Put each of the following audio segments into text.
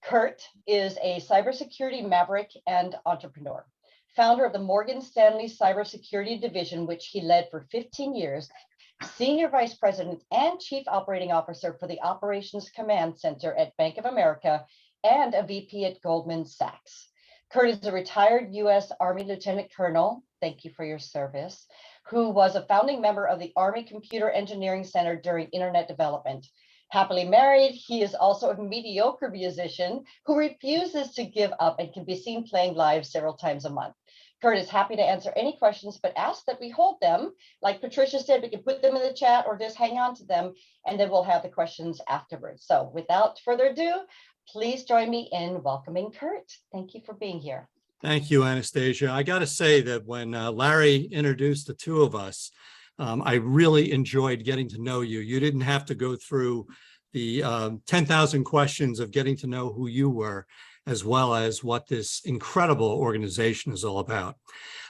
Curt is a cybersecurity maverick and entrepreneur, founder of the Morgan Stanley Cybersecurity Division, which he led for 15 years, Senior Vice President and Chief Operating Officer for the Operations Command Center at Bank of America, and a VP at Goldman Sachs. Curt is a retired U.S. Army Lieutenant Colonel, thank you for your service, who was a founding member of the Army Computer Engineering Center during Internet development. Happily married, he is also a mediocre musician who refuses to give up and can be seen playing live several times a month. Curt is happy to answer any questions, but asks that we hold them. Like Patricia said, we can put them in the chat or just hang on to them, and then we'll have the questions afterwards. So without further ado, please join me in welcoming Curt. Thank you for being here. Thank you, Anastasia. I got to say that when Larry introduced the two of us, I really enjoyed getting to know you. You didn't have to go through the 10,000 questions of getting to know who you were, as well as what this incredible organization is all about.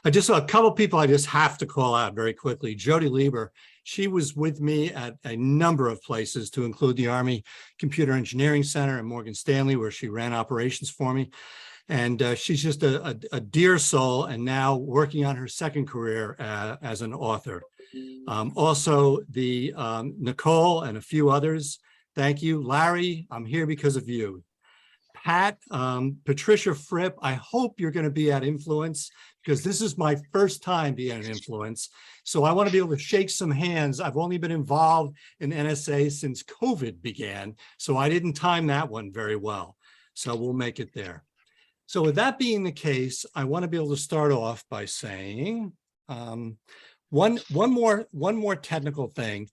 I just saw a couple of people I just have to call out very quickly. Jody Lieber, she was with me at a number of places, to include the Army Computer Engineering Center and Morgan Stanley, where she ran operations for me. And she's just a dear soul, and now working on her second career as an author. Also, the Nicole and a few others, thank you. Larry, I'm here because of you. Pat, Patricia Fripp, I hope you're going to be at Influence, because this is my first time being at Influence. So I want to be able to shake some hands. I've only been involved in NSA since COVID began, so I didn't time that one very well. So we'll make it there. So with that being the case, I want to be able to start off by saying one more technical thing.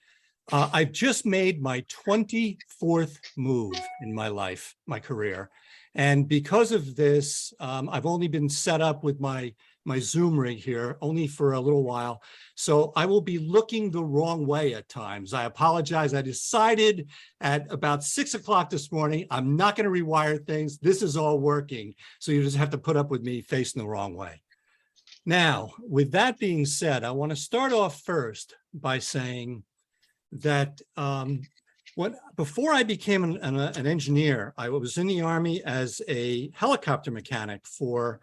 I've just made my 24th move in my life, my career. And because of this, I've only been set up with my Zoom rig here only for a little while. So I will be looking the wrong way at times. I apologize. I decided at about 6 o'clock this morning, I'm not going to rewire things. This is all working. So you just have to put up with me facing the wrong way. Now, with that being said, I want to start off first by saying that before I became an engineer, I was in the Army as a helicopter mechanic for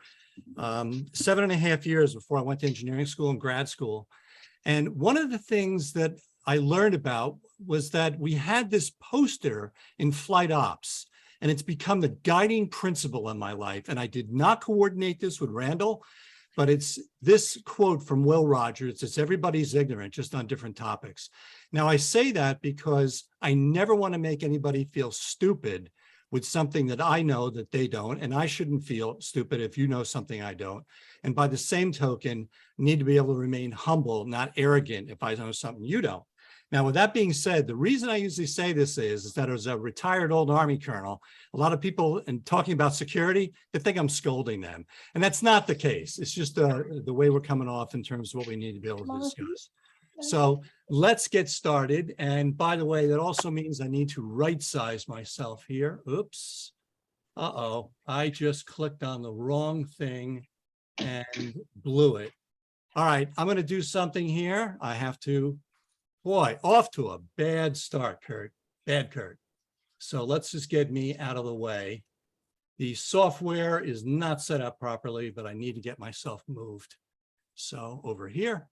7.5 years before I went to engineering school and grad school. And one of the things that I learned about was that we had this poster in flight ops, and it's become the guiding principle in my life. And I did not coordinate this with Randall, but it's this quote from Will Rogers. It's everybody's ignorant, just on different topics. Now, I say that because I never want to make anybody feel stupid with something that I know that they don't, and I shouldn't feel stupid if you know something I don't. And by the same token, need to be able to remain humble, not arrogant if I know something you don't. Now, with that being said, the reason I usually say this is that as a retired old Army colonel, a lot of people, in talking about security, they think I'm scolding them. And that's not the case. It's just the way we're coming off in terms of what we need to be able to discuss. So let's get started. And by the way, that also means I need to right size myself here. Oops. Uh-oh, I just clicked on the wrong thing and blew it. All right, I'm going to do something here. I have to, boy, off to a bad start, Curt. Bad, Curt. So let's just get me out of the way. The software is not set up properly, but I need to get myself moved. So over here.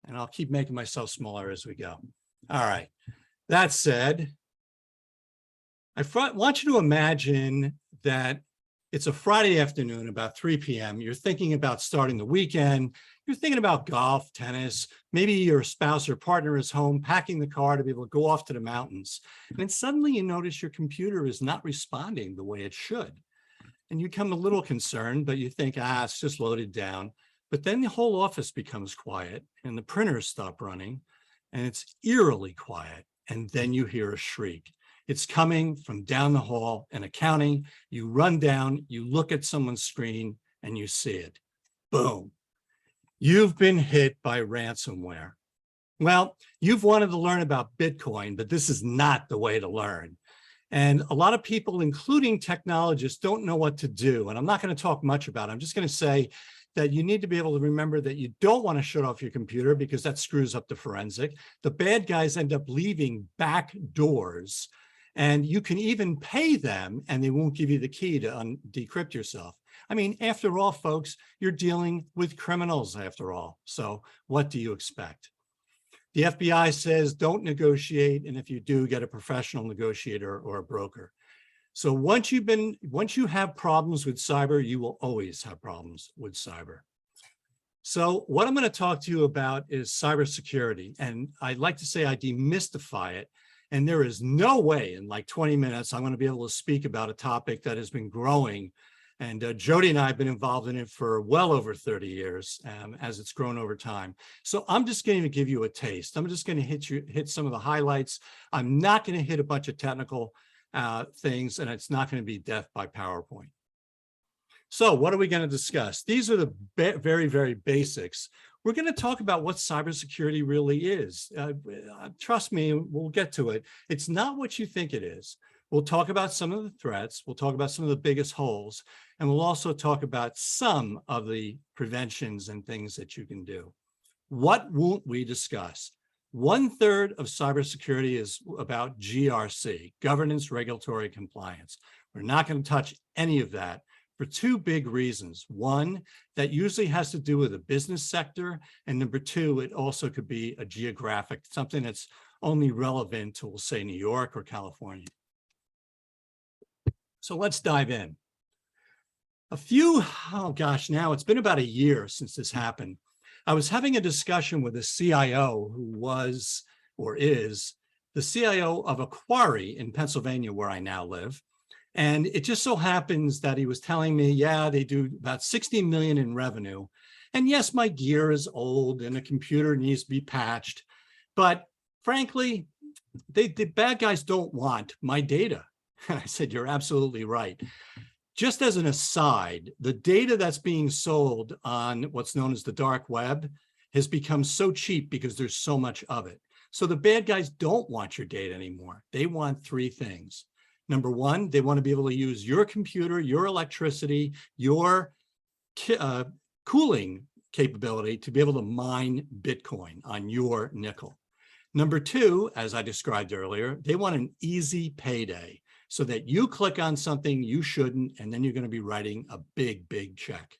And I'll keep making myself smaller as we go. All right. That said, I want you to imagine that it's a Friday afternoon, about 3 p.m. You're thinking about starting the weekend. You're thinking about golf, tennis. Maybe your spouse or partner is home, packing the car to be able to go off to the mountains. And then suddenly you notice your computer is not responding the way it should. And you become a little concerned, but you think, it's just loaded down. But then the whole office becomes quiet and the printers stop running and it's eerily quiet. And then you hear a shriek. It's coming from down the hall in accounting. You run down, you look at someone's screen and you see it. Boom. You've been hit by ransomware. Well, you've wanted to learn about Bitcoin, but this is not the way to learn. And a lot of people, including technologists, don't know what to do. And I'm not going to talk much about it. I'm just going to say that you need to be able to remember that you don't want to shut off your computer because that screws up the forensic. The bad guys end up leaving back doors. And you can even pay them and they won't give you the key to decrypt yourself. I mean, after all, folks, you're dealing with criminals after all. So what do you expect? The FBI says don't negotiate, and if you do, get a professional negotiator or a broker. So once you have problems with cyber, you will always have problems with cyber. So what I'm going to talk to you about is cybersecurity, and I'd like to say I demystify it. And there is no way in like 20 minutes I'm going to be able to speak about a topic that has been growing. And Jody and I have been involved in it for well over 30 years as it's grown over time. So I'm just going to give you a taste. I'm just going to hit some of the highlights. I'm not going to hit a bunch of technical things, and it's not going to be death by PowerPoint. So what are we going to discuss? These are the very, very basics. We're going to talk about what cybersecurity really is. Trust me, we'll get to it. It's not what you think it is. We'll talk about some of the threats. We'll talk about some of the biggest holes. And we'll also talk about some of the preventions and things that you can do. What won't we discuss? 1/3 of cybersecurity is about GRC, governance, regulatory compliance. We're not going to touch any of that for two big reasons. One, that usually has to do with the business sector. And number two, it also could be a geographic, something that's only relevant to, we'll say, New York or California. So let's dive in. Now it's been about a year since this happened. I was having a discussion with a CIO who was, or is, the CIO of a quarry in Pennsylvania where I now live. And it just so happens that he was telling me, yeah, they do about 60 million in revenue. And yes, my gear is old and a computer needs to be patched. But frankly, the bad guys don't want my data. And I said, you're absolutely right. Just as an aside, the data that's being sold on what's known as the dark web has become so cheap because there's so much of it. So the bad guys don't want your data anymore. They want three things. Number one, they want to be able to use your computer, your electricity, your cooling capability to be able to mine Bitcoin on your nickel. Number two, as I described earlier, they want an easy payday so that you click on something you shouldn't, and then you're going to be writing a big, big check.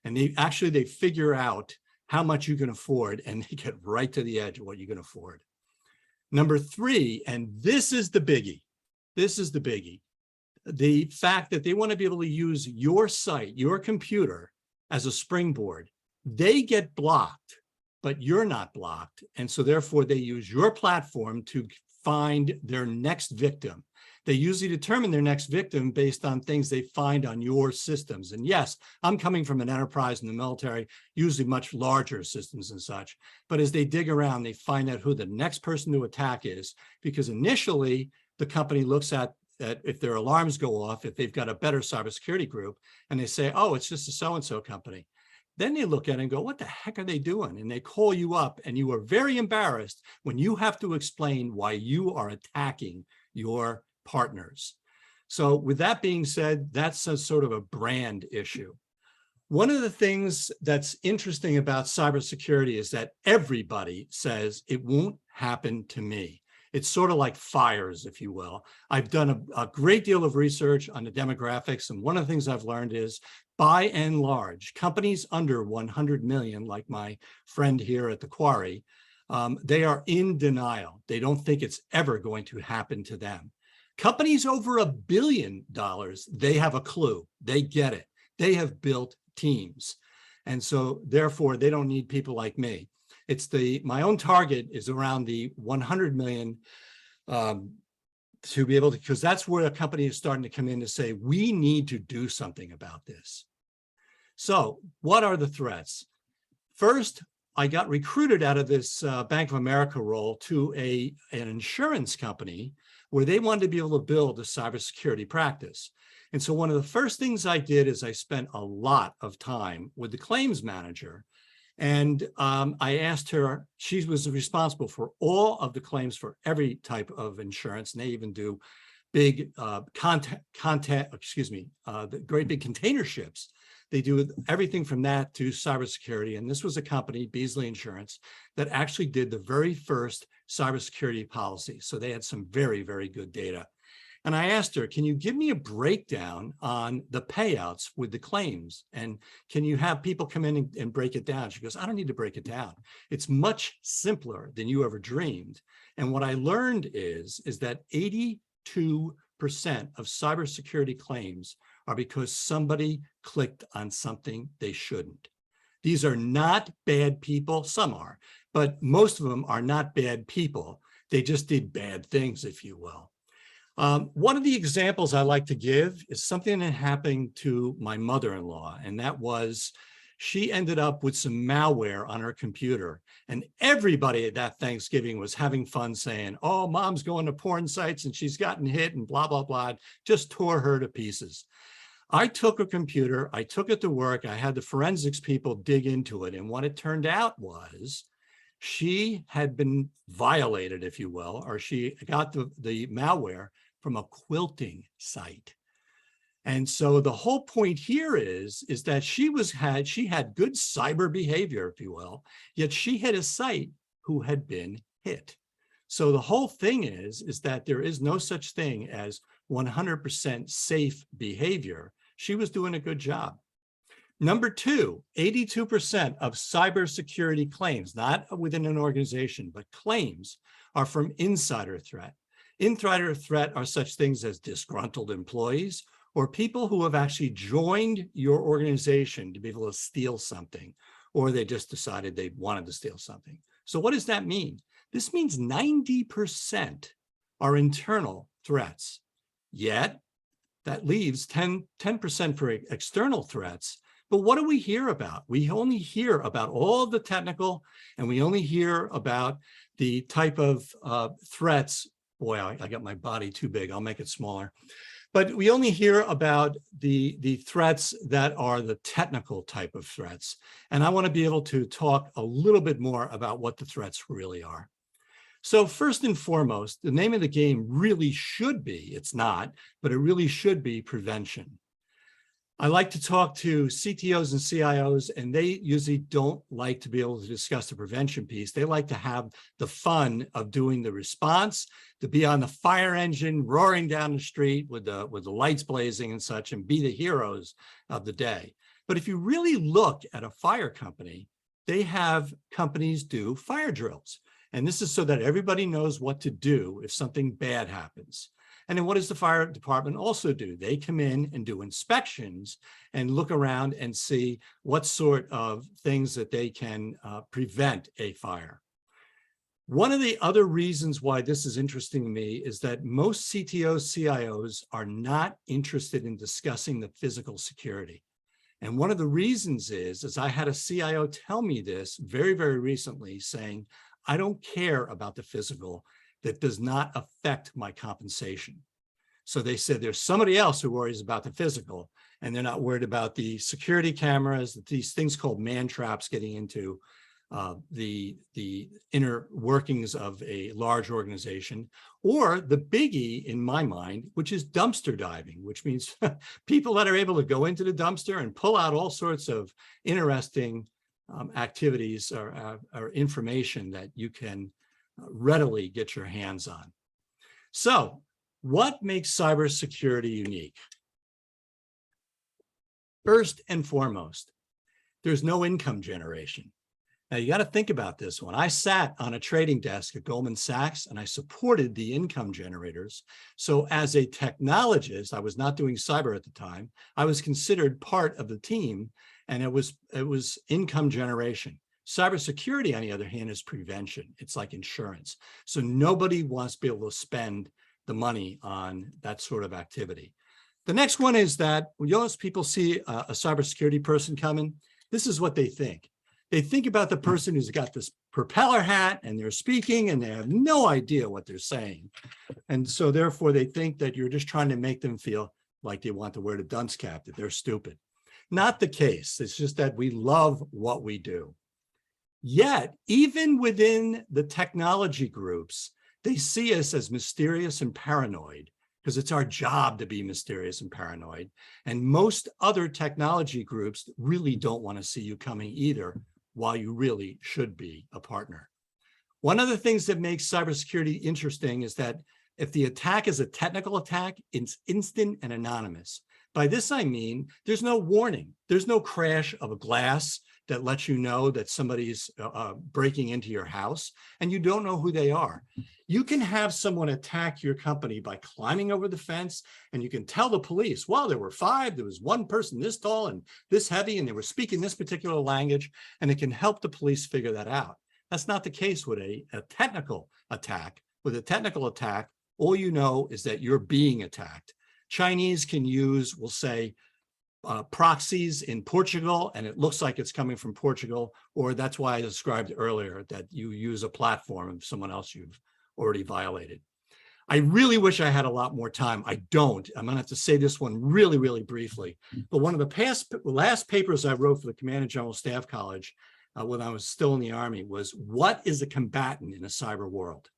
And they figure out how much you can afford, and they get right to the edge of what you can afford. Number three, and this is the biggie. This is the biggie. The fact that they want to be able to use your site, your computer, as a springboard. They get blocked, but you're not blocked. And so therefore they use your platform to find their next victim. They usually determine their next victim based on things they find on your systems. And yes, I'm coming from an enterprise in the military, usually much larger systems and such. But as they dig around, they find out who the next person to attack is, because initially the company looks at if their alarms go off, if they've got a better cybersecurity group, and they say, oh, it's just a so-and-so company. Then they look at it and go, what the heck are they doing? And they call you up, and you are very embarrassed when you have to explain why you are attacking your partners. So with that being said, that's a sort of a brand issue. One of the things that's interesting about cybersecurity is that everybody says it won't happen to me. It's sort of like fires, if you will. I've done a great deal of research on the demographics, and one of the things I've learned is, by and large, companies under 100 million, like my friend here at the quarry, they are in denial. They don't think it's ever going to happen to them. Companies over $1 billion, they have a clue. They get it. They have built teams. And so therefore, they don't need people like me. My own target is around the 100 million to be able to, because that's where a company is starting to come in to say, we need to do something about this. So what are the threats? First, I got recruited out of this Bank of America role to an insurance company where they wanted to be able to build a cybersecurity practice. And so one of the first things I did is I spent a lot of time with the claims manager. And I asked her, she was responsible for all of the claims for every type of insurance. And they even do big the great big container ships. They do everything from that to cybersecurity. And this was a company, Beasley Insurance, that actually did the very first cybersecurity policy. So they had some very, very good data. And I asked her, can you give me a breakdown on the payouts with the claims? And can you have people come in and break it down? She goes, I don't need to break it down. It's much simpler than you ever dreamed. And what I learned is that 82% of cybersecurity claims are because somebody clicked on something they shouldn't. These are not bad people. Some are, but most of them are not bad people. They just did bad things, if you will. One of the examples I like to give is something that happened to my mother-in-law, and that was she ended up with some malware on her computer, and everybody at that Thanksgiving was having fun saying, oh, mom's going to porn sites and she's gotten hit and blah, blah, blah, just tore her to pieces. I took a computer, I took it to work, I had the forensics people dig into it, and what it turned out was she had been violated, if you will, or she got the malware from a quilting site. And so the whole point here is that she had good cyber behavior, if you will, yet she hit a site who had been hit. So the whole thing is that there is no such thing as 100% safe behavior. She was doing a good job. Number two, 82% of cybersecurity claims, not within an organization, but claims, are from insider threat. Insider threat are such things as disgruntled employees or people who have actually joined your organization to be able to steal something, or they just decided they wanted to steal something. So what does that mean? This means 90% are internal threats, yet that leaves 10% for external threats. But what do we hear about? We only hear about all the technical, and we only hear about the type of threats. Boy, I got my body too big. I'll make it smaller. But we only hear about the threats that are the technical type of threats. And I want to be able to talk a little bit more about what the threats really are. So first and foremost, the name of the game really should be, it's not, but it really should be prevention. I like to talk to CTOs and CIOs, and they usually don't like to be able to discuss the prevention piece. They like to have the fun of doing the response, to be on the fire engine, roaring down the street with the lights blazing and such, and be the heroes of the day. But if you really look at a fire company, they have companies do fire drills. And this is so that everybody knows what to do if something bad happens. And then what does the fire department also do? They come in and do inspections and look around and see what sort of things that they can prevent a fire. One of the other reasons why this is interesting to me is that most CTOs, CIOs are not interested in discussing the physical security. And one of the reasons is I had a CIO tell me this very, very recently, saying, I don't care about the physical. That does not affect my compensation. So they said there's somebody else who worries about the physical, and they're not worried about the security cameras, these things called man traps getting into the inner workings of a large organization, or the biggie in my mind, which is dumpster diving, which means people that are able to go into the dumpster and pull out all sorts of interesting activities or information that you can readily get your hands on. So what makes cybersecurity unique? First and foremost, there's no income generation. Now you got to think about this one. I sat on a trading desk at Goldman Sachs and I supported the income generators. So as a technologist, I was not doing cyber at the time. I was considered part of the team, and it was income generation. Cybersecurity, on the other hand, is prevention. It's like insurance. So nobody wants to be able to spend the money on that sort of activity. The next one is that when most people see a cybersecurity person coming, this is what they think. They think about the person who's got this propeller hat and they're speaking and they have no idea what they're saying. And so therefore they think that you're just trying to make them feel like they want to wear the dunce cap, that they're stupid. Not the case. It's just that we love what we do. Yet, even within the technology groups, they see us as mysterious and paranoid because it's our job to be mysterious and paranoid. And most other technology groups really don't want to see you coming either, while you really should be a partner. One of the things that makes cybersecurity interesting is that If the attack is a technical attack, it's instant and anonymous. By this, I mean, there's no warning. There's no crash of a glass that lets you know that somebody's breaking into your house and you don't know who they are. You can have someone attack your company by climbing over the fence, and you can tell the police, well, there were 5, there was one person this tall and this heavy, and they were speaking this particular language, and it can help the police figure that out. That's not the case with a technical attack. With a technical attack, all you know is that you're being attacked. Chinese can use, we'll say, proxies in Portugal, and it looks like it's coming from Portugal, or that's why I described earlier that you use a platform of someone else you've already violated. I really wish I had a lot more time. I don't. I'm gonna have to say this one really, really briefly. But one of the last papers I wrote for the Command and General Staff College when I was still in the Army was, what is a combatant in a cyber world?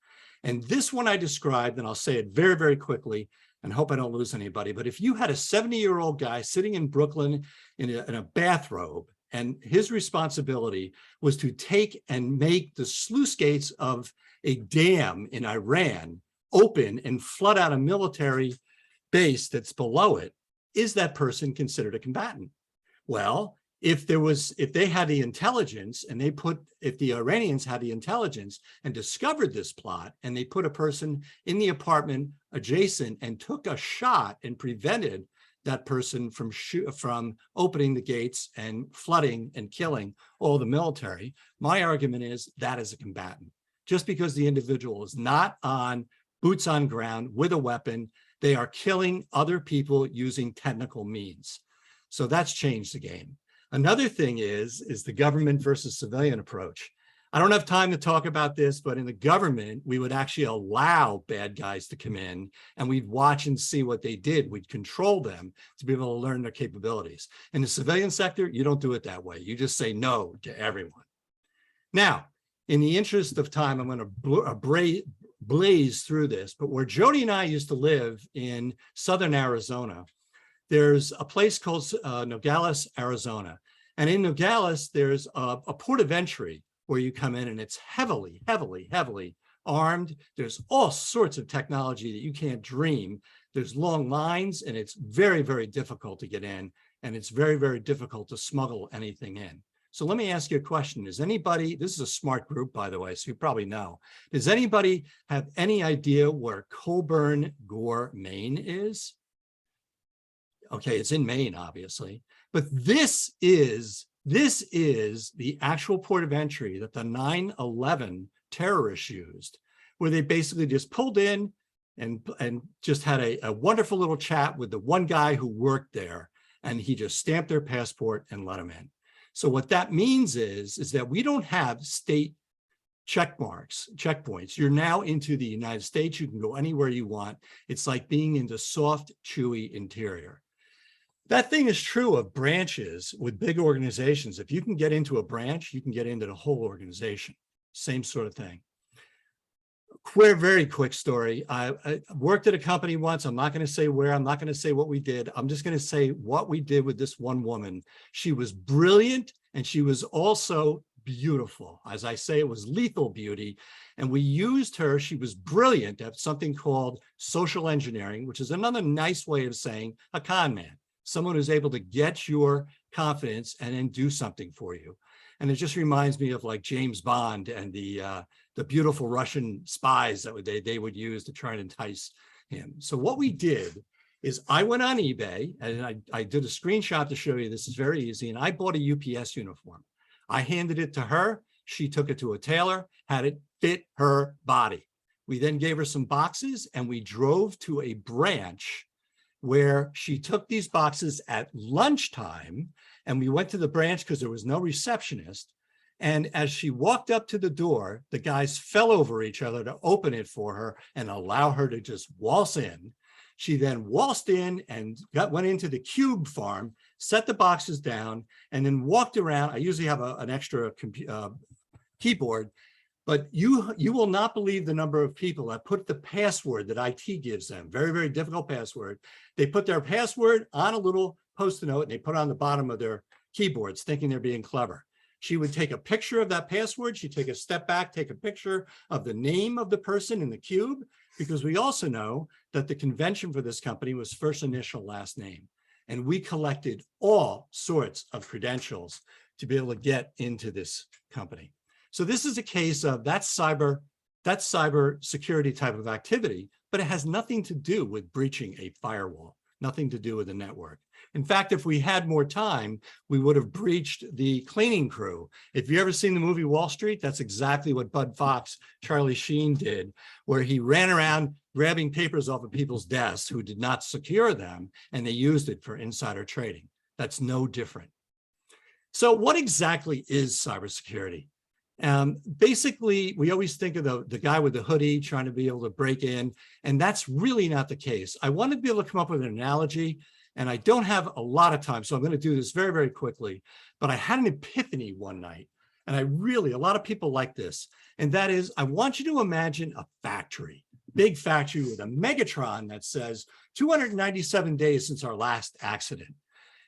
And this one I described, and I'll say it very, very quickly, and hope I don't lose anybody. But if you had a 70-year-old guy sitting in Brooklyn in a bathrobe, and his responsibility was to take and make the sluice gates of a dam in Iran open and flood out a military base that's below it, is that person considered a combatant? Well, if they had the intelligence, and if the Iranians had the intelligence and discovered this plot, and they put a person in the apartment adjacent and took a shot and prevented that person from opening the gates and flooding and killing all the military, my argument is that is a combatant. Just because the individual is not on boots on ground with a weapon, they are killing other people using technical means. So that's changed the game. Another thing is the government versus civilian approach. I don't have time to talk about this, but in the government, we would actually allow bad guys to come in, and we'd watch and see what they did. We'd control them to be able to learn their capabilities. In the civilian sector, you don't do it that way. You just say no to everyone. Now, in the interest of time, I'm going to blaze through this, but where Jody and I used to live in southern Arizona, there's a place called Nogales, Arizona. And in Nogales, there's a port of entry where you come in, and it's heavily, heavily, heavily armed. There's all sorts of technology that you can't dream. There's long lines, and it's very, very difficult to get in, and it's very, very difficult to smuggle anything in. So let me ask you a question. Does anybody, this is a smart group, by the way, so you probably know, does anybody have any idea where Colburn Gore, Maine is? Okay, it's in Maine, obviously, but this is the actual port of entry that the 9/11 terrorists used, where they basically just pulled in and just had a wonderful little chat with the one guy who worked there, and he just stamped their passport and let them in. So what that means is that we don't have state checkpoints. You're now into the United States. You can go anywhere you want. It's like being into soft, chewy interior. That thing is true of branches with big organizations. If you can get into a branch, you can get into the whole organization. Same sort of thing. Very quick story. I worked at a company once. I'm not going to say where. I'm not going to say what we did. I'm just going to say what we did with this one woman. She was brilliant, and she was also beautiful. As I say, it was lethal beauty. And we used her. She was brilliant at something called social engineering, which is another nice way of saying a con man. Someone who's able to get your confidence and then do something for you. And it just reminds me of like James Bond and the beautiful Russian spies that they would use to try and entice him. So what we did is I went on eBay, and I did a screenshot to show you this is very easy, and I bought a UPS uniform. I handed it to her. She took it to a tailor, had it fit her body. We then gave her some boxes, and we drove to a branch where she took these boxes at lunchtime, and we went to the branch because there was no receptionist. And as she walked up to the door, the guys fell over each other to open it for her and allow her to just waltz in. She then waltzed in and went into the cube farm, set the boxes down, and then walked around. I usually have an extra keyboard, but you will not believe the number of people that put the password that IT gives them, very, very difficult password. They put their password on a little Post-it note, and they put it on the bottom of their keyboards thinking they're being clever. She would take a picture of that password. She'd take a step back, take a picture of the name of the person in the cube, because we also know that the convention for this company was first initial, last name. And we collected all sorts of credentials to be able to get into this company. So this is a case of that's cyber security type of activity, but it has nothing to do with breaching a firewall, nothing to do with the network. In fact, if we had more time, we would have breached the cleaning crew. If you ever seen the movie Wall Street, that's exactly what Bud Fox, Charlie Sheen did, where he ran around grabbing papers off of people's desks who did not secure them, and they used it for insider trading. That's no different. So what exactly is cybersecurity? Basically, we always think of the guy with the hoodie trying to be able to break in, and that's really not the case. I wanted to be able to come up with an analogy, and I don't have a lot of time, so I'm going to do this very, very quickly. But I had an epiphany one night, and a lot of people like this, and that is, I want you to imagine a factory, big factory with a Megatron that says 297 days since our last accident.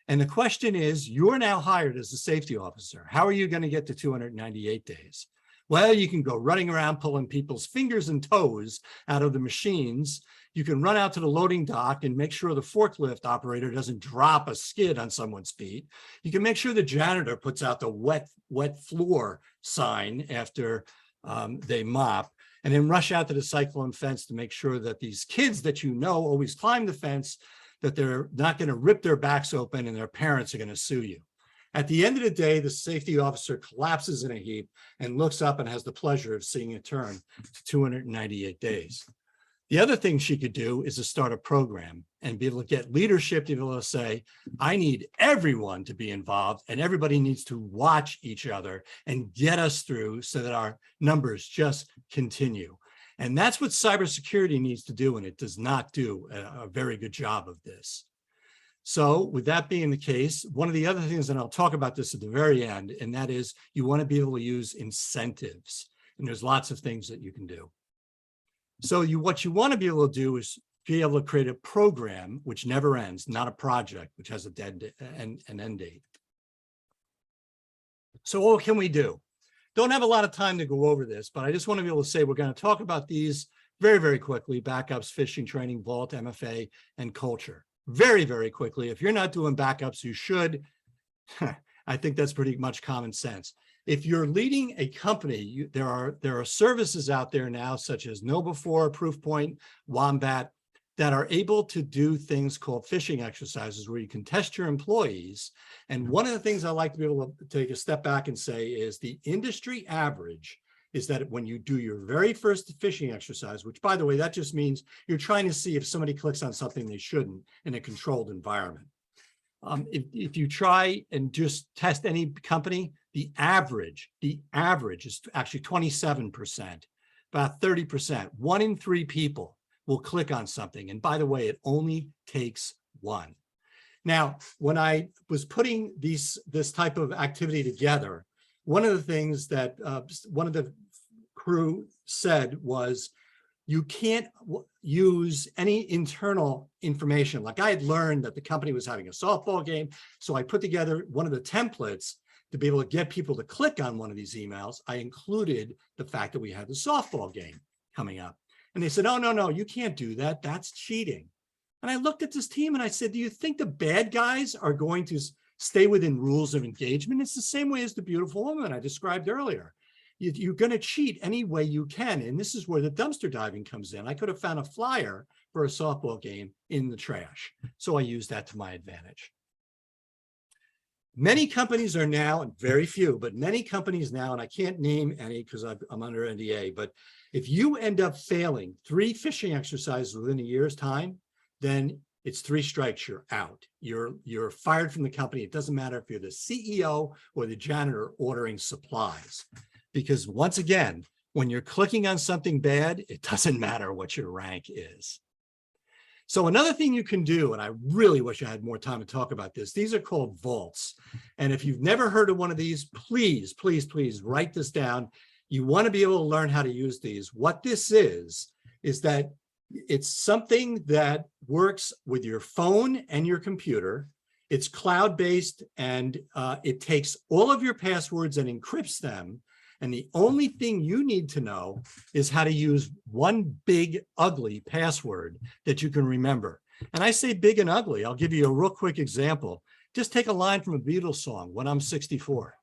And the question is, you're now hired as a safety officer. How are you going to get to 298 days? Well, you can go running around pulling people's fingers and toes out of the machines. You can run out to the loading dock and make sure the forklift operator doesn't drop a skid on someone's feet. You can make sure the janitor puts out the wet floor sign after they mop, and then rush out to the cyclone fence to make sure that these kids that you know always climb the fence, that they're not going to rip their backs open and their parents are going to sue you. At the end of the day, the safety officer collapses in a heap and looks up and has the pleasure of seeing it turn to 298 days. The other thing she could do is to start a program and be able to get leadership to be able to say, I need everyone to be involved and everybody needs to watch each other and get us through so that our numbers just continue. And that's what cybersecurity needs to do, and it does not do a very good job of this. So with that being the case, one of the other things, and I'll talk about this at the very end, and that is you want to be able to use incentives. And there's lots of things that you can do. So what you want to be able to do is be able to create a program which never ends, not a project which has an end date. So what can we do? Don't have a lot of time to go over this, but I just want to be able to say we're going to talk about these very, very quickly: backups, phishing, training, vault, MFA, and culture. Very, very quickly. If you're not doing backups, you should. I think that's pretty much common sense. If you're leading a company, there are services out there now, such as KnowBe4, Proofpoint, Wombat, that are able to do things called phishing exercises where you can test your employees. And one of the things I like to be able to take a step back and say is the industry average is that when you do your very first phishing exercise, which, by the way, that just means you're trying to see if somebody clicks on something they shouldn't in a controlled environment. If you try and just test any company, the average is actually 27%, about 30%. 1 in 3 people will click on something. And by the way, it only takes 1. Now, when I was putting this type of activity together, one of the things that one of the crew said was, you can't use any internal information. Like, I had learned that the company was having a softball game, so I put together one of the templates to be able to get people to click on one of these emails. I included the fact that we had the softball game coming up. And they said, oh, no, you can't do that. That's cheating. And I looked at this team and I said, do you think the bad guys are going to stay within rules of engagement? It's the same way as the beautiful woman I described earlier. You're going to cheat any way you can. And this is where the dumpster diving comes in. I could have found a flyer for a softball game in the trash. So I used that to my advantage. Many companies are now, and very few, but many companies now, and I can't name any because I'm under NDA, but if you end up failing 3 phishing exercises within a year's time, then it's 3 strikes, you're out. You're fired from the company. It doesn't matter if you're the CEO or the janitor ordering supplies. Because once again, when you're clicking on something bad, it doesn't matter what your rank is. So another thing you can do, and I really wish I had more time to talk about this, these are called vaults. And if you've never heard of one of these, please, please, please write this down. You want to be able to learn how to use these. What this is that it's something that works with your phone and your computer. It's cloud-based, and it takes all of your passwords and encrypts them. And the only thing you need to know is how to use one big, ugly password that you can remember. And I say big and ugly. I'll give you a real quick example. Just take a line from a Beatles song, When I'm 64.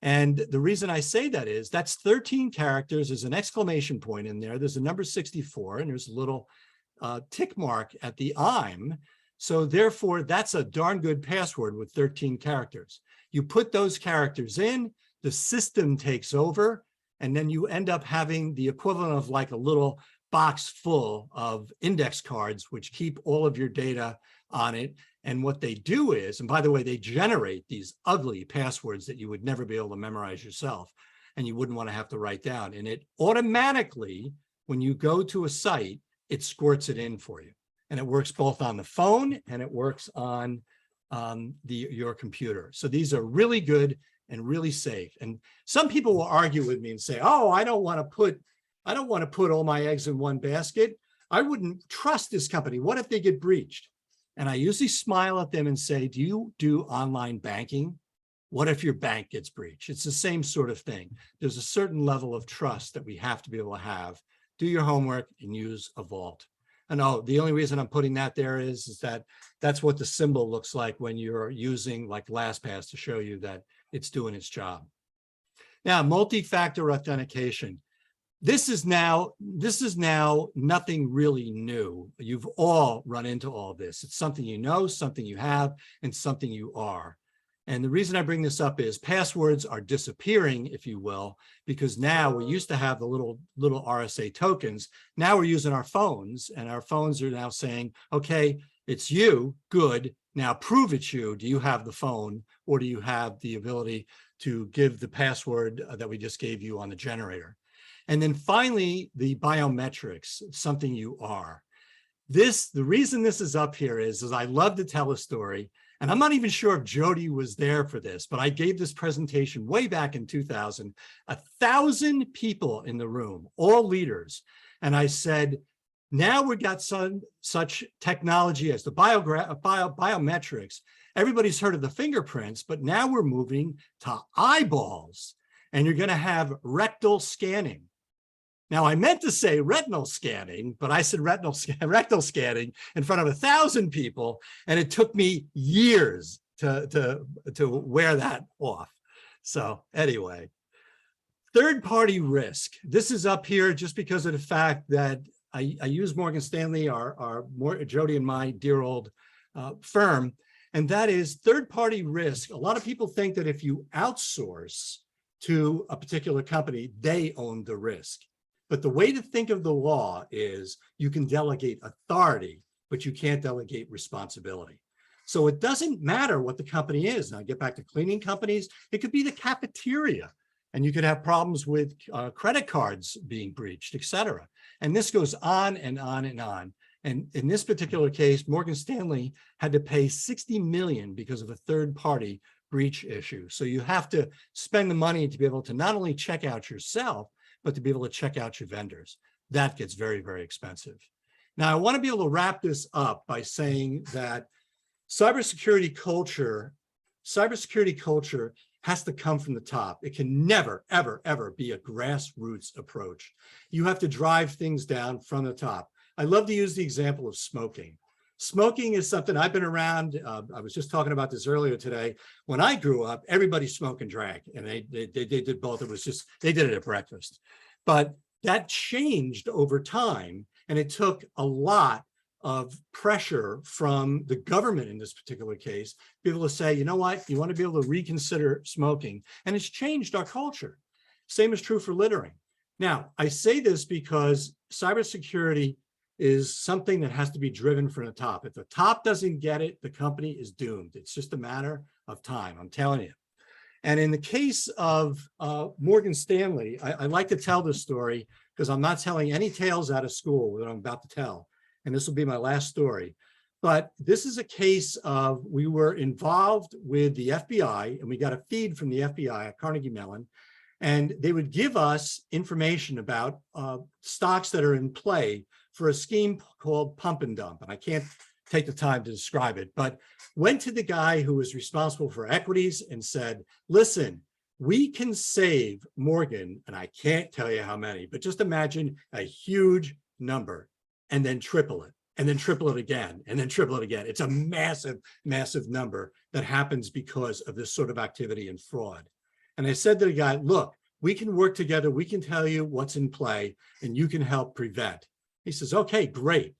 And the reason I say that is that's 13 characters. There's an exclamation point in there. There's a number 64, and there's a little tick mark at the I'm. So therefore, that's a darn good password with 13 characters. You put those characters in, the system takes over, and then you end up having the equivalent of like a little box full of index cards, which keep all of your data on it. And what they do is, and by the way, they generate these ugly passwords that you would never be able to memorize yourself, and you wouldn't want to have to write down. And it automatically, when you go to a site, it squirts it in for you. And it works both on the phone and it works on your computer. So these are really good and really safe. And some people will argue with me and say, oh, I don't want to put all my eggs in one basket. I wouldn't trust this company. What if they get breached? And I usually smile at them and say, do you do online banking? What if your bank gets breached? It's the same sort of thing. There's a certain level of trust that we have to be able to have. Do your homework and use a vault. And oh, the only reason I'm putting that there is that that's what the symbol looks like when you're using like LastPass to show you that it's doing its job. Now, multi-factor authentication. This is now nothing really new. You've all run into all this. It's something you know, something you have, and something you are. And the reason I bring this up is passwords are disappearing, if you will, because now we used to have the little RSA tokens. Now we're using our phones, and our phones are now saying, okay, it's you, good. Now prove it's you. Do you have the phone, or do you have the ability to give the password that we just gave you on the generator? And then finally, the biometrics, something you are. The reason this is up here is I love to tell a story. And I'm not even sure if Jody was there for this, but I gave this presentation way back in 2000, 1,000 people in the room, all leaders. And I said, now we've got such technology as the biometrics. Everybody's heard of the fingerprints, but now we're moving to eyeballs, and you're going to have rectal scanning. Now, I meant to say retinal scanning, but I said rectal scanning in front of 1,000 people, and it took me years to wear that off. So anyway, third-party risk. This is up here just because of the fact that I use Morgan Stanley, Jody and my dear old firm, and that is third-party risk. A lot of people think that if you outsource to a particular company, they own the risk. But the way to think of the law is you can delegate authority, but you can't delegate responsibility. So it doesn't matter what the company is. Now, I get back to cleaning companies. It could be the cafeteria, and you could have problems with credit cards being breached, et cetera. And this goes on and on and on. And in this particular case, Morgan Stanley had to pay $60 million because of a third-party breach issue. So you have to spend the money to be able to not only check out yourself, but to be able to check out your vendors. That gets very, very expensive. Now, I want to be able to wrap this up by saying that cybersecurity culture has to come from the top. It can never, ever, ever be a grassroots approach. You have to drive things down from the top. I love to use the example of smoking. Smoking is something I've been around. I was just talking about this earlier today. When I grew up, everybody smoked and drank, and they did both. It was just, they did it at breakfast. But that changed over time, and it took a lot of pressure from the government in this particular case, to be able to say, you know what, you want to be able to reconsider smoking, and it's changed our culture. Same is true for littering. Now, I say this because cybersecurity is something that has to be driven from the top. If the top doesn't get it, the company is doomed. It's just a matter of time, I'm telling you. And in the case of Morgan Stanley, I like to tell this story because I'm not telling any tales out of school that I'm about to tell. And this will be my last story. But this is a case of, we were involved with the FBI, and we got a feed from the FBI at Carnegie Mellon, and they would give us information about stocks that are in play for a scheme called pump and dump. And I can't take the time to describe it, but went to the guy who was responsible for equities and said, listen, we can save Morgan, and I can't tell you how many, but just imagine a huge number and then triple it, and then triple it again, and then triple it again. It's a massive, massive number that happens because of this sort of activity and fraud. And I said to the guy, look, we can work together. We can tell you what's in play, and you can help prevent. He says, okay, great.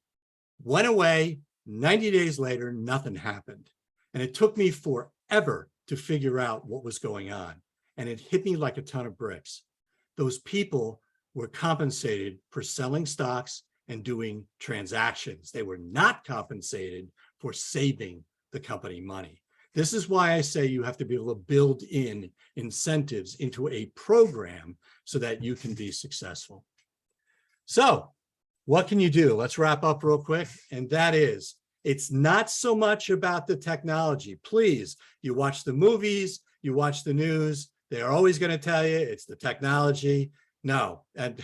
Went away. 90 days later, nothing happened. And it took me forever to figure out what was going on. And it hit me like a ton of bricks. Those people were compensated for selling stocks and doing transactions. They were not compensated for saving the company money. This is why I say you have to be able to build in incentives into a program so that you can be successful. So what can you do? Let's wrap up real quick. And that is, it's not so much about the technology. Please, you watch the movies, you watch the news, they're always going to tell you it's the technology. No. And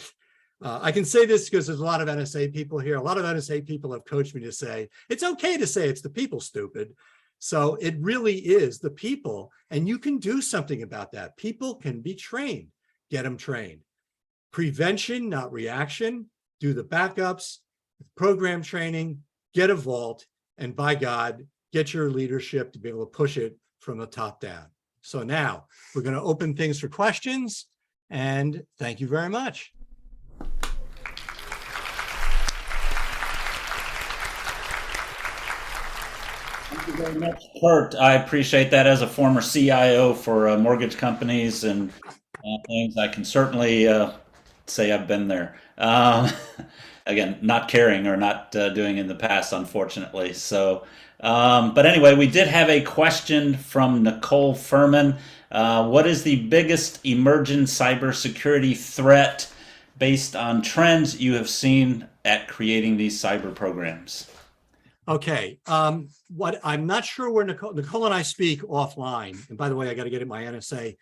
I can say this because there's a lot of NSA people here. A lot of NSA people have coached me to say, it's okay to say it's the people, stupid. So it really is the people, and you can do something about that. People can be trained. Get them trained. Prevention, not reaction. Do the backups, program training, get a vault, and by God, get your leadership to be able to push it from the top down. So now we're going to open things for questions, and thank you very much. Thank you very much, Curt. I appreciate that. As a former CIO for mortgage companies and things, I can certainly say I've been there. Again, not caring or not doing in the past, unfortunately. So, but anyway, we did have a question from Nicole Furman. What is the biggest emerging cybersecurity threat based on trends you have seen at creating these cyber programs? Okay, what I'm not sure where Nicole and I speak offline. And by the way, I got to get my NSA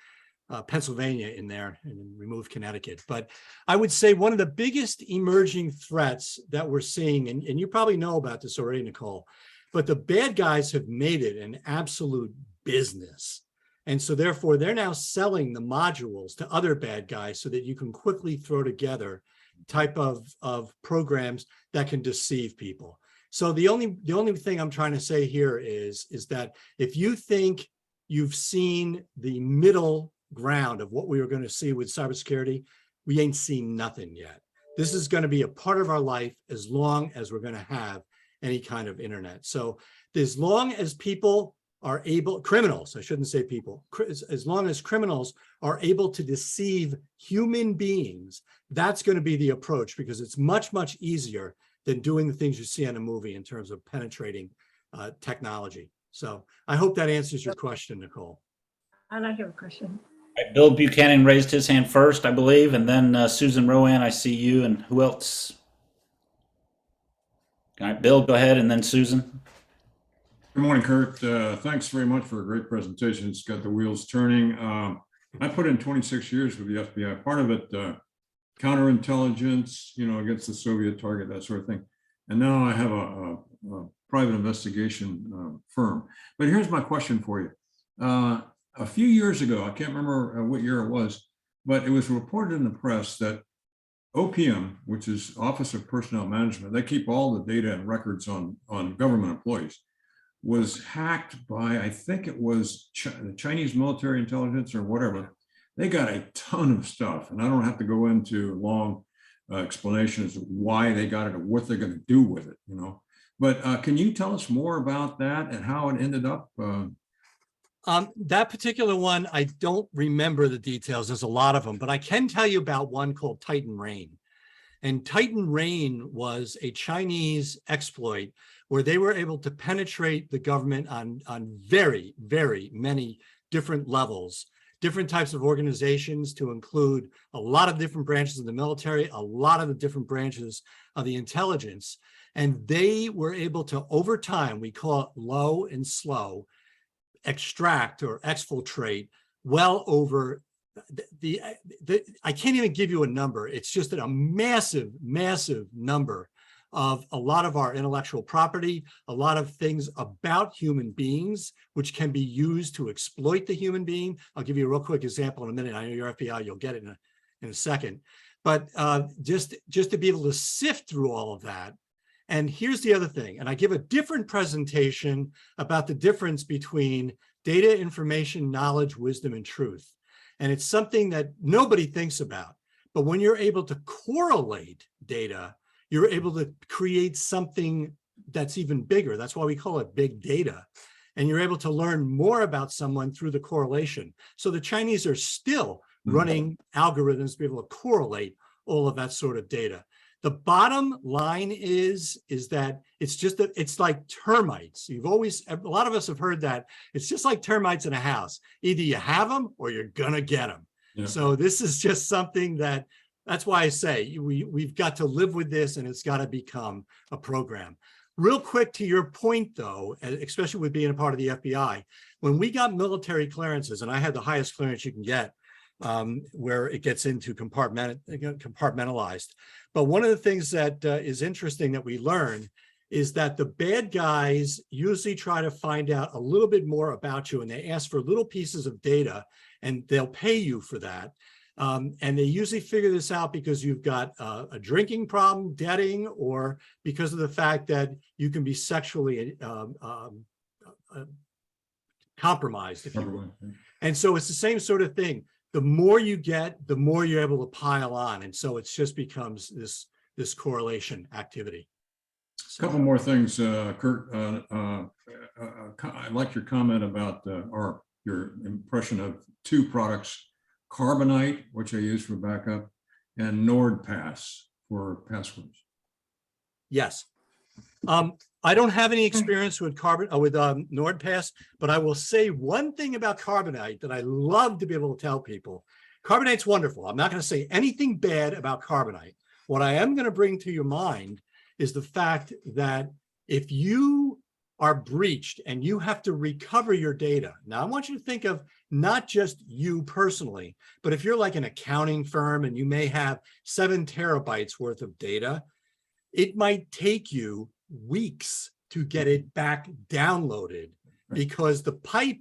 Pennsylvania in there and remove Connecticut. But I would say one of the biggest emerging threats that we're seeing, and you probably know about this already, Nicole, but the bad guys have made it an absolute business. And so therefore, they're now selling the modules to other bad guys so that you can quickly throw together type of programs that can deceive people. So the only thing I'm trying to say here is that if you think you've seen the middle ground of what we were going to see with cybersecurity, we ain't seen nothing yet. This is going to be a part of our life as long as we're going to have any kind of internet. So as long as people are able, criminals, I shouldn't say people, as long as criminals are able to deceive human beings, that's going to be the approach, because it's much, much easier than doing the things you see on a movie in terms of penetrating technology. So I hope that answers your question, Nicole. And I have a question. Right, Bill Buchanan raised his hand first, I believe, and then Susan Rowan, I see you, and who else? All right, Bill, go ahead, and then Susan. Good morning, Curt. Thanks very much for a great presentation. It's got the wheels turning. I put in 26 years with the FBI. Part of it, counterintelligence, against the Soviet target, that sort of thing. And now I have a private investigation firm. But here's my question for you. A few years ago, I can't remember what year it was, but it was reported in the press that OPM, which is Office of Personnel Management, they keep all the data and records on government employees, was hacked by, I think it was the Chinese military intelligence or whatever. They got a ton of stuff, and I don't have to go into long explanations of why they got it or what they're going to do with it, But can you tell us more about that and how it ended up? That particular one, I don't remember the details. There's a lot of them, but I can tell you about one called Titan Rain. And Titan Rain was a Chinese exploit where they were able to penetrate the government on very, very many different levels, different types of organizations, to include a lot of different branches of the military, a lot of the different branches of the intelligence. And they were able to, over time, we call it low and slow, extract or exfiltrate well over I can't even give you a number. It's just a massive, massive number of a lot of our intellectual property, a lot of things about human beings, which can be used to exploit the human being. I'll give you a real quick example in a minute. I know you're FBI, you'll get it in a second. But just to be able to sift through all of that. And here's the other thing, and I give a different presentation about the difference between data, information, knowledge, wisdom, and truth. And it's something that nobody thinks about. But when you're able to correlate data, you're able to create something that's even bigger. That's why we call it big data. And you're able to learn more about someone through the correlation. So the Chinese are still running algorithms to be able to correlate all of that sort of data. The bottom line is that it's just that it's like termites. A lot of us have heard that it's just like termites in a house. Either you have them or you're gonna get them. Yeah. So this is just something that's why I say we've got to live with this, and it's got to become a program. Real quick to your point though, especially with being a part of the FBI, when we got military clearances, and I had the highest clearance you can get, where it gets into compartmentalized. But one of the things that is interesting that we learn is that the bad guys usually try to find out a little bit more about you, and they ask for little pieces of data, and they'll pay you for that. And they usually figure this out because you've got a drinking problem, debting, or because of the fact that you can be sexually compromised, if you will. And so it's the same sort of thing. The more you get, the more you're able to pile on. And so it just becomes this correlation activity. A couple more things, Curt. I like your comment about your impression of two products, Carbonite, which I use for backup, and NordPass for passwords. Yes. I don't have any experience with NordPass, but I will say one thing about Carbonite that I love to be able to tell people. Carbonite's wonderful. I'm not going to say anything bad about Carbonite. What I am going to bring to your mind is the fact that if you are breached and you have to recover your data. Now, I want you to think of not just you personally, but if you're like an accounting firm and you may have 7 terabytes worth of data, it might take you weeks to get it back downloaded, because the pipe,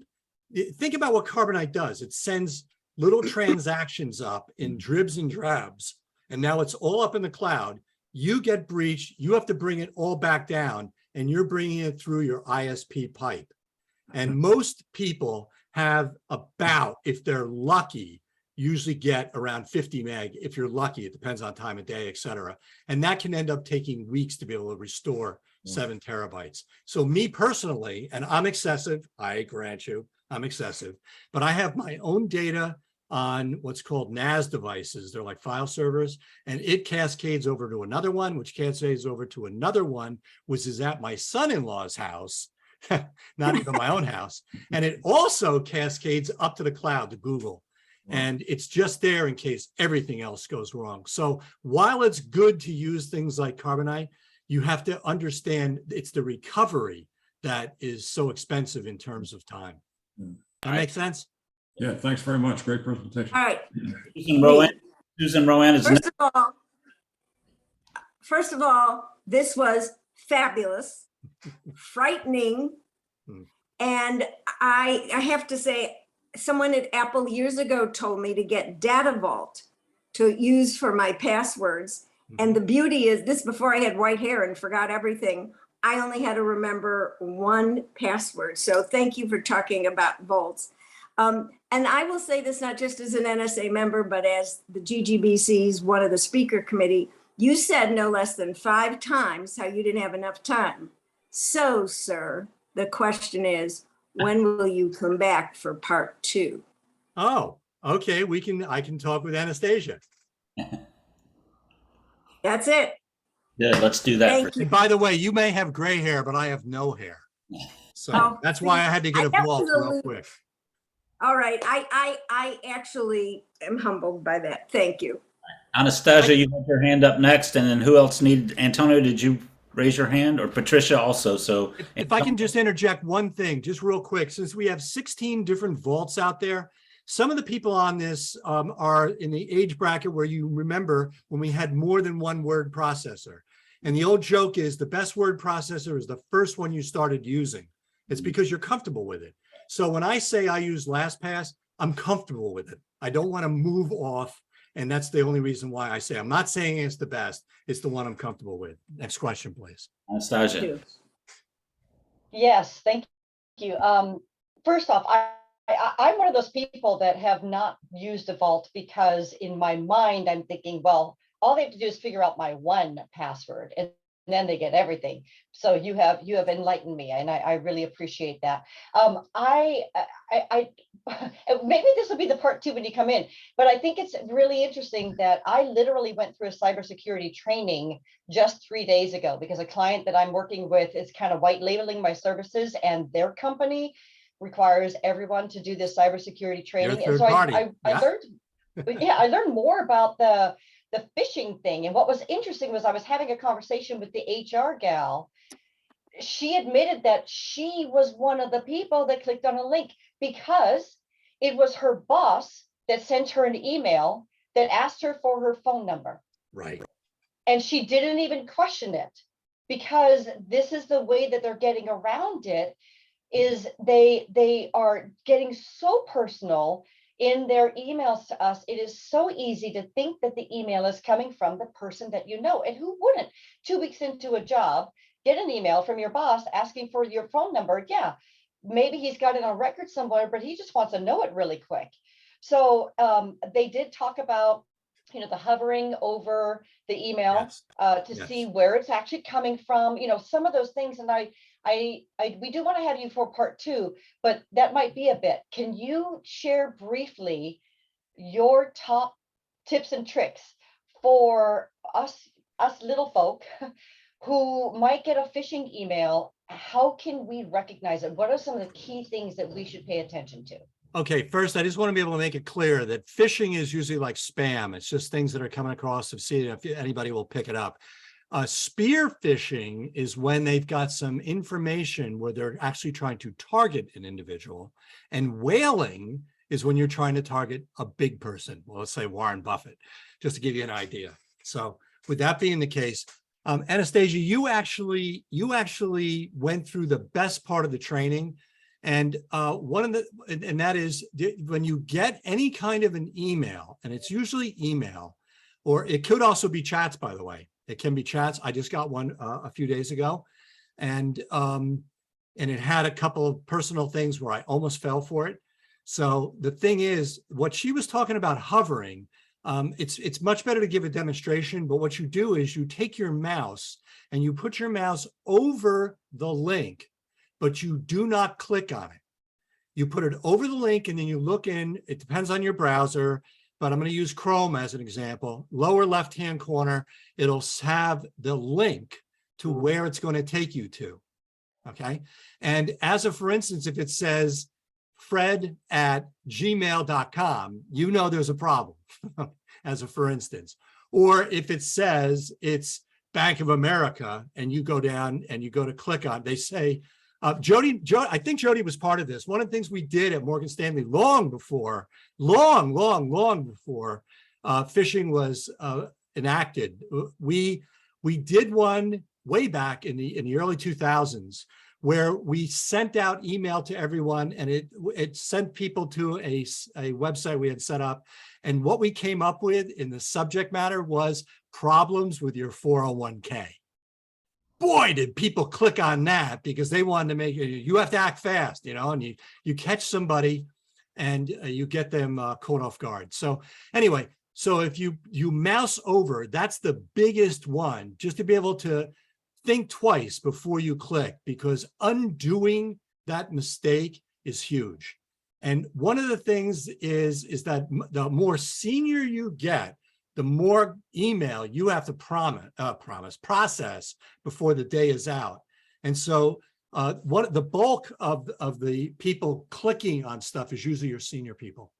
think about what Carbonite does. It sends little transactions up in dribs and drabs, and now it's all up in the cloud. You get breached, you have to bring it all back down, and you're bringing it through your ISP pipe. And most people have about, if they're lucky, usually get around 50 meg. If you're lucky, it depends on time of day, et cetera. And that can end up taking weeks to be able to restore 7 terabytes. So me personally, and I'm excessive, I grant you, I'm excessive, but I have my own data on what's called NAS devices. They're like file servers, and it cascades over to another one, which cascades over to another one, which is at my son-in-law's house, not even my own house. And it also cascades up to the cloud, to Google. And it's just there in case everything else goes wrong. So while it's good to use things like Carbonite, you have to understand it's the recovery that is so expensive in terms of time. That makes sense? Yeah, thanks very much. Great presentation. All right. Susan Rowan is next. First of all, this was fabulous, frightening, and I have to say, someone at Apple years ago told me to get Data Vault to use for my passwords. And the beauty is this, before I had white hair and forgot everything, I only had to remember one password. So thank you for talking about vaults. And I will say this not just as an NSA member, but as the GGBC's one of the speaker committee. You said no less than 5 times how you didn't have enough time. So, sir, the question is, when will you come back for part 2? Oh, okay. I can talk with Anastasia. That's it. Yeah, let's do that. Thank you. And by the way, you may have gray hair, but I have no hair. So that's why I had to get a vault real quick. All right. I actually am humbled by that. Thank you. Anastasia, you have your hand up next, and then who else needed? Antonio, did you raise your hand, or Patricia also? So if I can just interject one thing, just real quick, since we have 16 different vaults out there, some of the people on this are in the age bracket where you remember when we had more than one word processor. And the old joke is the best word processor is the first one you started using. It's because you're comfortable with it. So when I say I use LastPass, I'm comfortable with it. I don't want to move off. And that's the only reason why I say, I'm not saying it's the best. It's the one I'm comfortable with. Next question, please. Anastasia. Yes, thank you. First off, I'm one of those people that have not used a vault because in my mind, I'm thinking, well, all they have to do is figure out my one password and then they get everything. So you have enlightened me, and I really appreciate that. Maybe this will be the part 2 when you come in, but I think it's really interesting that I literally went through a cybersecurity training just 3 days ago because a client that I'm working with is kind of white labeling my services, and their company requires everyone to do this cybersecurity training. And so I learned, yeah, I learned more about the phishing thing. And what was interesting was I was having a conversation with the HR gal. She admitted that she was one of the people that clicked on a link because it was her boss that sent her an email that asked her for her phone number. Right. And she didn't even question it, because this is the way that they're getting around it, is they are getting so personal in their emails to us. It is so easy to think that the email is coming from the person that you know. And who wouldn't? 2 weeks into a job, get an email from your boss asking for your phone number. Yeah, maybe he's got it on record somewhere, but he just wants to know it really quick. So they did talk about, you know, the hovering over the email to see where it's actually coming from, you know, some of those things. And we do want to have you for part 2, but that might be a bit. Can you share briefly your top tips and tricks for us little folk who might get a phishing email? How can we recognize it? What are some of the key things that we should pay attention to? Okay, first, I just want to be able to make it clear that phishing is usually like spam. It's just things that are coming across to see if anybody will pick it up. Spear phishing is when they've got some information where they're actually trying to target an individual. And whaling is when you're trying to target a big person. Well, let's say Warren Buffett, just to give you an idea. So with that being the case, Anastasia, you actually went through the best part of the training. And that is when you get any kind of an email, and it's usually email, or it could also be chats, by the way. It can be chats. I just got one a few days ago, and it had a couple of personal things where I almost fell for it. So the thing is, what she was talking about hovering, it's much better to give a demonstration, but what you do is you take your mouse and you put your mouse over the link, but you do not click on it. You put it over the link and then you look in. It depends on your browser, but I'm going to use Chrome as an example. Lower left-hand corner, it'll have the link to where it's going to take you to, okay? And as a, for instance, if it says fred@gmail.com, you know there's a problem, as a for instance. Or if it says it's Bank of America and you go down and you go to click on, they say, Jody, I think Jody was part of this. One of the things we did at Morgan Stanley long before phishing was enacted, we did one way back in the early 2000s where we sent out email to everyone, and it sent people to a website we had set up. And what we came up with in the subject matter was problems with your 401k. Boy, did people click on that, because they wanted to make you have to act fast, you know, and you catch somebody and you get them caught off guard. So anyway, so if you mouse over, that's the biggest one, just to be able to think twice before you click, because undoing that mistake is huge. And one of the things is that the more senior you get, the more email you have to process before the day is out. And so the bulk of the people clicking on stuff is usually your senior people.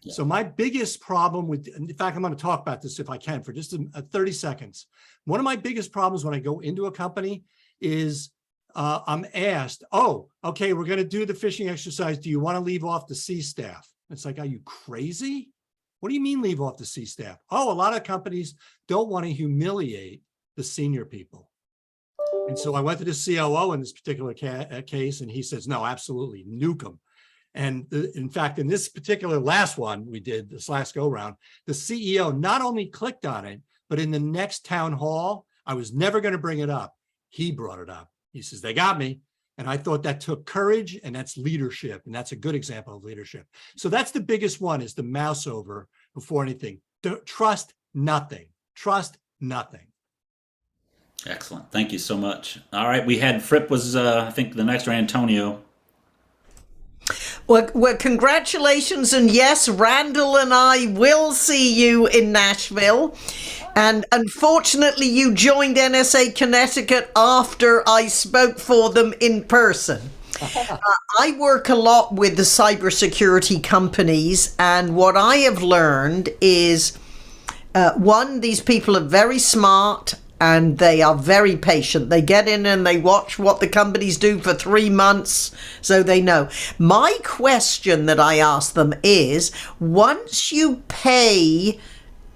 Yeah. So my biggest problem with, in fact, I'm going to talk about this if I can for just 30 seconds. One of my biggest problems when I go into a company is I'm asked, oh, okay, we're going to do the phishing exercise. Do you want to leave off the C staff? It's like, are you crazy? What do you mean leave off the C staff? Oh, a lot of companies don't want to humiliate the senior people. And so I went to the COO in this particular case, and he says, no, absolutely, nuke them. And in fact, in this particular last one we did, this last go round, the CEO not only clicked on it, but in the next town hall, I was never going to bring it up. He brought it up. He says, they got me. And I thought that took courage, and that's leadership. And that's a good example of leadership. So that's the biggest one, is the mouse over before anything. Trust nothing. Trust nothing. Excellent. Thank you so much. All right. We had Fripp was, I think, the next, or Antonio. Well, congratulations. And yes, Randall and I will see you in Nashville. And unfortunately, you joined NSA Connecticut after I spoke for them in person. I work a lot with the cybersecurity companies. And what I have learned is, one, these people are very smart and they are very patient. They get in and they watch what the companies do for 3 months, so they know. My question that I ask them is, once you pay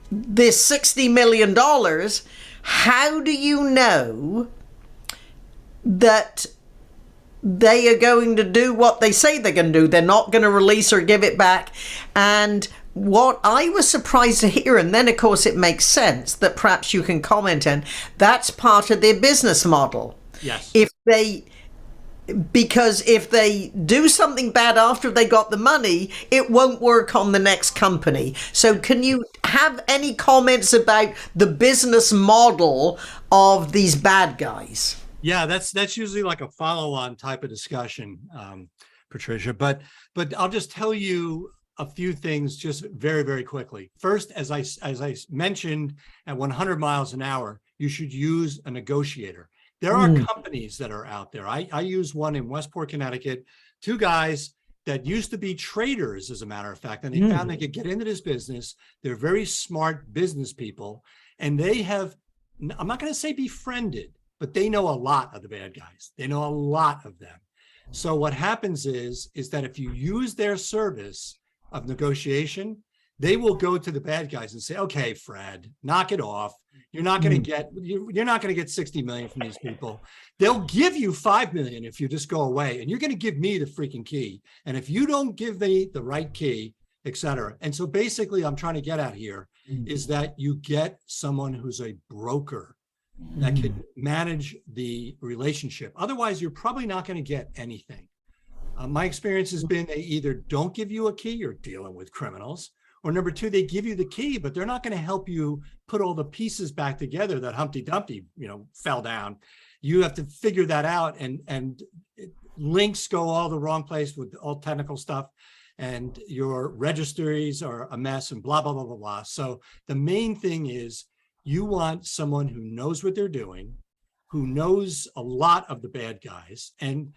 this $60 million, how do you know that they are going to do what they say they're going to do? They're not going to release or give it back. And what I was surprised to hear, and then of course it makes sense that perhaps you can comment on, that's part of their business model. Yes. Because if they do something bad after they got the money, it won't work on the next company. So can you have any comments about the business model of these bad guys? Yeah, that's usually like a follow-on type of discussion, Patricia. But I'll just tell you a few things just very, very quickly. First, as I mentioned, at 100 miles an hour, you should use a negotiator. There are companies that are out there. I use one in Westport, Connecticut, 2 guys that used to be traders, as a matter of fact, and they found they could get into this business. They're very smart business people, and they have, I'm not going to say befriended, but they know a lot of the bad guys. They know a lot of them. So what happens is that if you use their service of negotiation, they will go to the bad guys and say, okay, Fred, knock it off. You're not going to get, you're not going to get 60 million from these people. They'll give you 5 million if you just go away, and you're going to give me the freaking key. And if you don't give me the right key, et cetera. And so basically I'm trying to get at here is that you get someone who's a broker that can manage the relationship. Otherwise, you're probably not going to get anything. My experience has been they either don't give you a key, you're dealing with criminals, or number 2, they give you the key, but they're not going to help you put all the pieces back together that Humpty Dumpty, fell down. You have to figure that out, and links go all the wrong place with all technical stuff, and your registries are a mess, and blah, blah, blah, blah, blah. So the main thing is you want someone who knows what they're doing, who knows a lot of the bad guys. And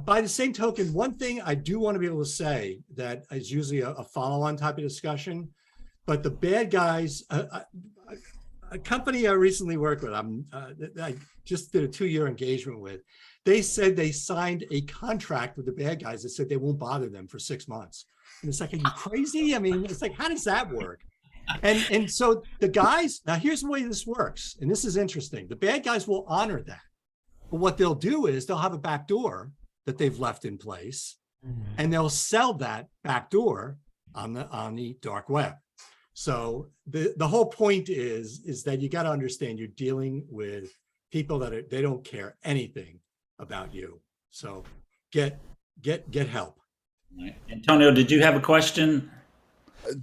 by the same token, one thing I do want to be able to say that is usually a follow-on type of discussion, but the bad guys, a company I recently worked with, I just did a 2-year engagement with, they said they signed a contract with the bad guys that said they won't bother them for 6 months. And it's like, are you crazy? I mean, it's like, how does that work? And so the guys, now here's the way this works, and this is interesting. The bad guys will honor that. But what they'll do is they'll have a back door that they've left in place, and they'll sell that back door on the dark web. So the whole point is that you got to understand you're dealing with people that they don't care anything about you. So get help. Antonio, did you have a question?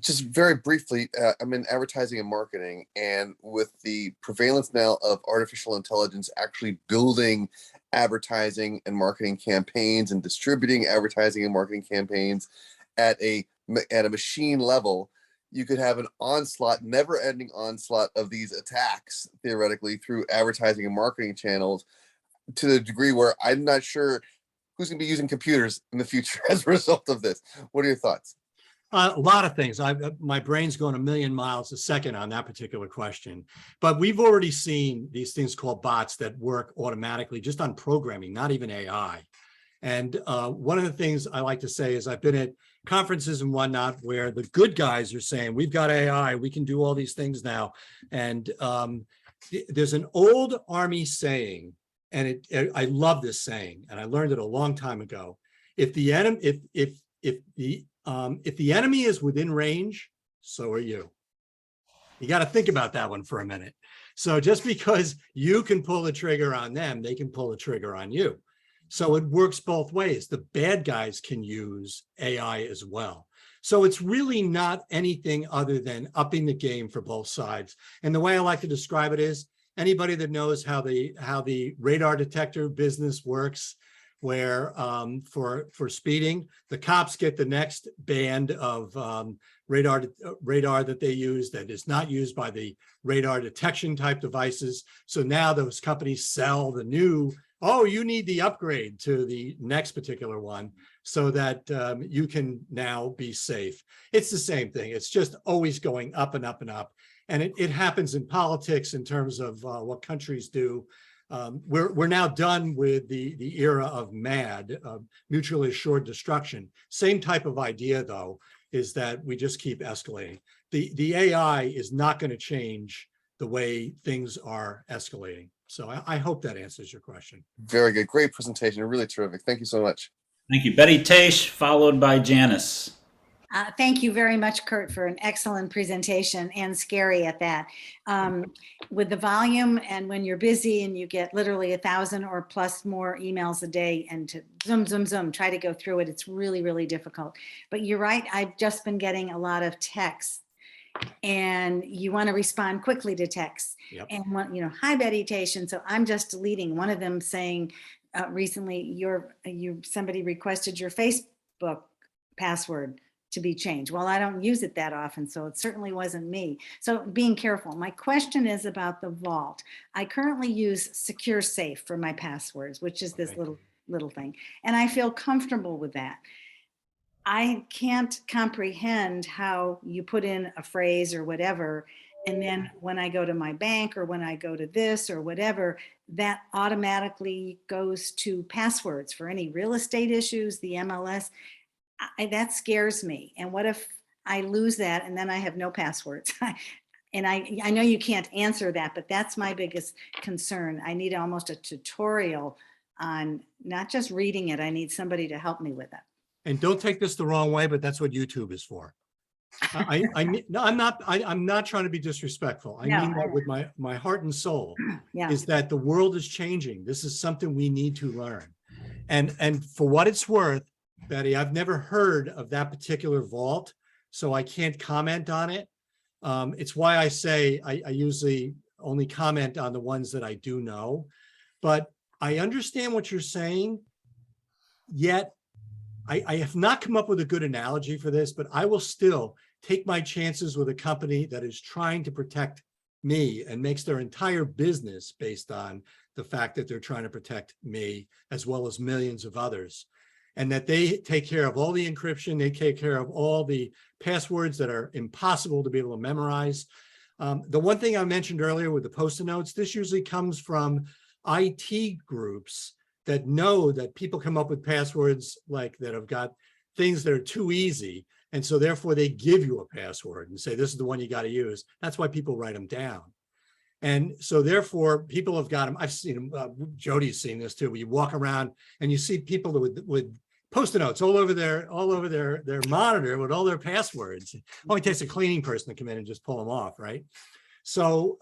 Just very briefly, I'm in advertising and marketing, and with the prevalence now of artificial intelligence actually building advertising and marketing campaigns and distributing advertising and marketing campaigns at a machine level, you could have an onslaught, never-ending onslaught of these attacks, theoretically, through advertising and marketing channels, to the degree where I'm not sure who's going to be using computers in the future as a result of this. What are your thoughts? A lot of things. My brain's going a million miles a second on that particular question. But we've already seen these things called bots that work automatically just on programming, not even AI. And one of the things I like to say is I've been at conferences and whatnot where the good guys are saying, we've got AI, we can do all these things now. And There's an old Army saying, and I love this saying, and I learned it a long time ago. If the enemy, if the enemy is within range, so are you. You got to think about that one for a minute. So just because you can pull the trigger on them, they can pull the trigger on you. So it works both ways. The bad guys can use AI as well. So it's really not anything other than upping the game for both sides. And the way I like to describe it is, anybody that knows how the radar detector business works, where for speeding, the cops get the next band of radar that they use that is not used by the radar detection type devices. So now those companies sell the new, oh, you need the upgrade to the next particular one so that you can now be safe. It's the same thing. It's just always going up and up and up. And it happens in politics in terms of what countries do. We're now done with the era of MAD, mutually assured destruction. Same type of idea, though, is that we just keep escalating. The AI is not going to change the way things are escalating. So I hope that answers your question. Very good. Great presentation. Really terrific. Thank you so much. Thank you. Betty Taish, followed by Janice. Thank you very much, Curt, for an excellent presentation, and scary at that. With the volume, and when you're busy and you get literally 1,000 or plus more emails a day, and to zoom, try to go through it, it's really, really difficult. But you're right, I've just been getting a lot of texts, and you want to respond quickly to texts. Yep. And hi, Betty Tation. So I'm just deleting one of them saying recently somebody requested your Facebook password to be changed. Well, I don't use it that often, so it certainly wasn't me. So being careful. My question is about the vault. I currently use Secure Safe for my passwords, which is this little thing. And I feel comfortable with that. I can't comprehend how you put in a phrase or whatever, and then when I go to my bank or when I go to this or whatever, that automatically goes to passwords for any real estate issues, the MLS. That scares me. And what if I lose that and then I have no passwords? And I know you can't answer that, but that's my biggest concern. I need almost a tutorial on not just reading it. I need somebody to help me with it. And don't take this the wrong way, but that's what YouTube is for. I'm not trying to be disrespectful. I mean that with my heart and soul. Yeah. Is that the world is changing. This is something we need to learn. And for what it's worth, Betty, I've never heard of that particular vault, so I can't comment on it. It's why I say I usually only comment on the ones that I do know. But I understand what you're saying, yet I have not come up with a good analogy for this, but I will still take my chances with a company that is trying to protect me and makes their entire business based on the fact that they're trying to protect me as well as millions of others. And that they take care of all the encryption, they take care of all the passwords that are impossible to be able to memorize. The one thing I mentioned earlier with the Post-it notes, this usually comes from IT groups that know that people come up with passwords like that have got things that are too easy. And so therefore they give you a password and say, this is the one you got to use. That's why people write them down. And so therefore people have got them. I've seen them, Jody's seen this too, where you walk around and you see people with Post-it notes all over their monitor with all their passwords. It only takes a cleaning person to come in and just pull them off, right? So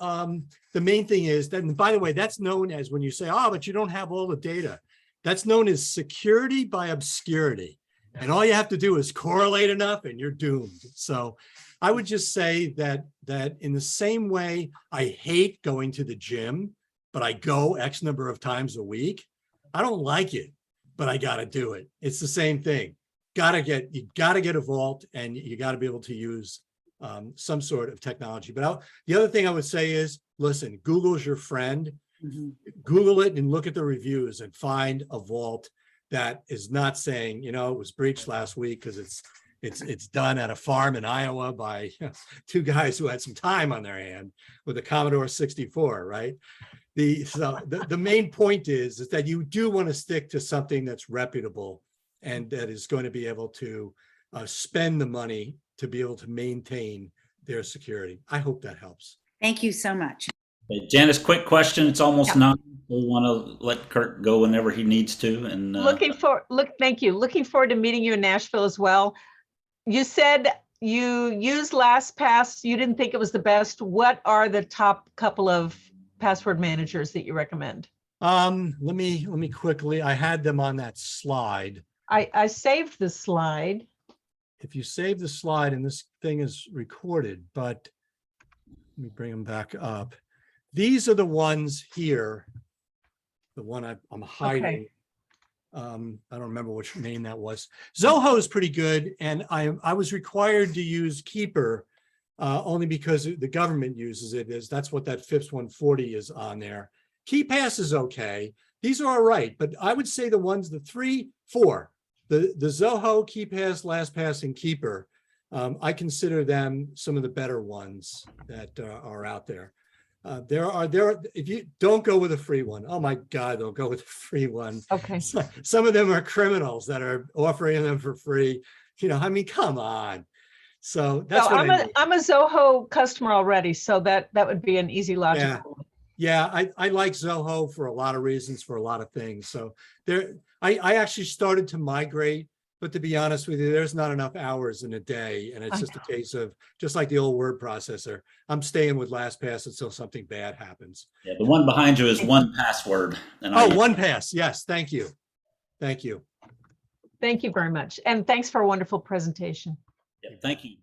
the main thing is that, and by the way, that's known as, when you say, oh, but you don't have all the data, that's known as security by obscurity. And all you have to do is correlate enough and you're doomed. So I would just say that in the same way, I hate going to the gym, but I go X number of times a week. I don't like it, but I got to do it. It's the same thing. You got to get a vault, and you got to be able to use some sort of technology. But the other thing I would say is, listen, Google's your friend. Mm-hmm. Google it and look at the reviews and find a vault that is not saying, it was breached last week because it's done at a farm in Iowa by two guys who had some time on their hand with a Commodore 64, right? The main point is that you do want to stick to something that's reputable and that is going to be able to spend the money to be able to maintain their security. I hope that helps. Thank you so much. Okay, Janice, quick question. It's almost Yeah. 9. We want to let Curt go whenever he needs to. And Thank you. Looking forward to meeting you in Nashville as well. You said you used LastPass. You didn't think it was the best. What are the top couple of password managers that you recommend? Let me quickly, I had them on that slide. I saved the slide. If you save the slide, and this thing is recorded, but let me bring them back up. These are the ones here. The one I'm hiding. Okay. I don't remember which name that was. Zoho is pretty good, and I was required to use Keeper only because the government uses it. That's what that FIPS 140 is on there. KeyPass is okay. These are all right, but I would say the ones, the 3, 4, the Zoho, KeyPass, LastPass, and Keeper, I consider them some of the better ones that are out there. If you don't go with a free one, oh my God, don't go with a free one. Okay. Some of them are criminals that are offering them for free. I mean, come on. So that's So what I'm a Zoho customer already, so that would be an easy logical. Yeah, I like Zoho for a lot of reasons, for a lot of things. So I actually started to migrate, but to be honest with you, there's not enough hours in a day. And it's just a case of, just like the old word processor, I'm staying with LastPass until something bad happens. yeah, the one behind you is 1Password. And Oh, 1Pass. Yes. Thank you. Thank you. Thank you very much. And thanks for a wonderful presentation. Yeah, thank you.